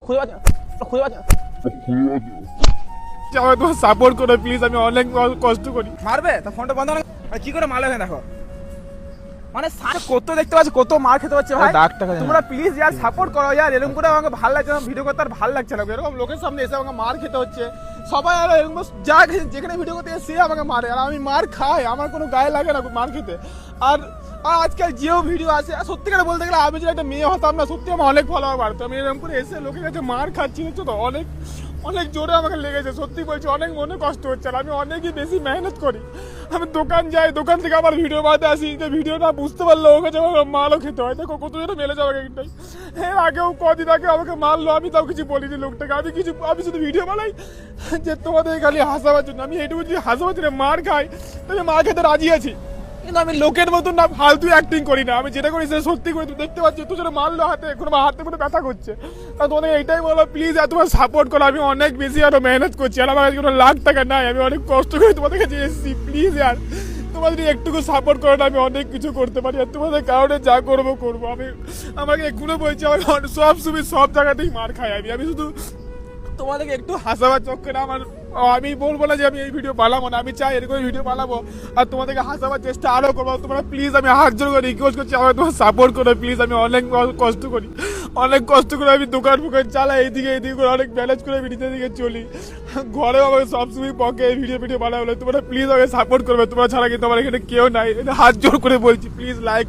খুঁজে পাচ্ছি আমাকে তোমার সাপোর্ট করো প্লিজ, আমি অনেক কষ্ট করি। মারবে তো ফোনটা বন্ধ না, কি করে মারলে দেখো, মানে কত দেখতে পাচ্ছি, কত মার খেতে পারছে ভাই। তোমরা প্লিজ ইয়ার সাপোর্ট করো ইয়ার, এরকম করে আমাকে ভালো লাগছে না, ভিডিও করতে আর ভালো লাগছে না, এরকম লোকের সামনে এসে আমাকে মার খেতে হচ্ছে। সবাই আর এরকম যা যেখানে ভিডিও করতে সে আমাকে মারে, আর আমি মার খাই, আমার কোনো গায়ে লাগে না মার খেতে। আর আজকাল যেও ভিডিও আসে, সত্যিকারে বলতে গেলে আমি যদি একটা মেয়ে হতাম না, সত্যি আমার অনেক ফলোয়ার বাড়তো। আমি এরকম করে এসে লোকের কাছে মার খাচ্ছি, দেখছো তো, অনেক অনেক জোরে আমাকে লেগেছে, সত্যি বলছি, অনেক মনে কষ্ট হচ্ছে। আর আমি অনেকই বেশি মেহনত করি, আমি দোকান যাই, দোকান থেকে আবার ভিডিও বানাতে আসি, যে ভিডিওটা বুঝতে পারলো ওকে যে আমাকে মালও খেতে হয়। দেখো কত জোরে মেলে যাবে একটাই। হ্যাঁ, আগেও কদিন আগে আমাকে মারলো, আমি তাও কিছু বলিনি লোকটাকে, আমি শুধু ভিডিও বানাই যে তোমাদের খালি হাসাবার জন্য। আমি এইটুকু যদি হাসাবার জন্য মার খাই, তবে মার খেতে রাজি আছি, কিন্তু আমি লোকের মতন না ফালতু অ্যাক্টিং করি না। আমি যেটা করি সেটা সত্যি করি। তুমি দেখতে পাচ্ছি, তুই যেটা মারলো হাতে, এখন আমার হাতে কোনো ব্যথা করছে। কারণ তোমাদের এইটাই বলো প্লিজ, আর তোমার সাপোর্ট করো। আমি অনেক বেশি আরো মেহনত করছি, আর আমার কাছে কোনো লাখ টাকা নাই, আমি অনেক কষ্ট করে তোমাদের কাছে এসেছি। প্লিজ আর তোমার যদি একটুকু সাপোর্ট করো না, আমি অনেক কিছু করতে পারি। আর তোমাদের কারণে যা করবো করবো। আমি আমাকে এগুলো বলছি, আমাকে সব জায়গাতেই মার খাই। আমি শুধু তোমাদেরকে একটু হাসাবার চক্করে আমি বলবো না যে আমি এই ভিডিও বানাবো না, আমি চাই এরকম ভিডিও বানাবো আর তোমাদেরকে হাসাবার চেষ্টা আরো করবো। তোমরা প্লিজ, আমি হাত জোর করে রিকোয়েস্ট করছি, আমাকে তোমার সাপোর্ট করো প্লিজ। আমি অনেক কষ্ট করি, অনেক কষ্ট করে আমি দোকান চালাই, এইদিকে করে অনেক ম্যানেজ করে আমি নিজের দিকে চলি। ঘরেও আমাকে সবসময় পকে ভিডিও বানাবো। তোমরা প্লিজ আমাকে সাপোর্ট করবে, তোমরা ছাড়া কিন্তু আমার এখানে কেউ নাই। হাত জোর করে বলছি, প্লিজ লাইক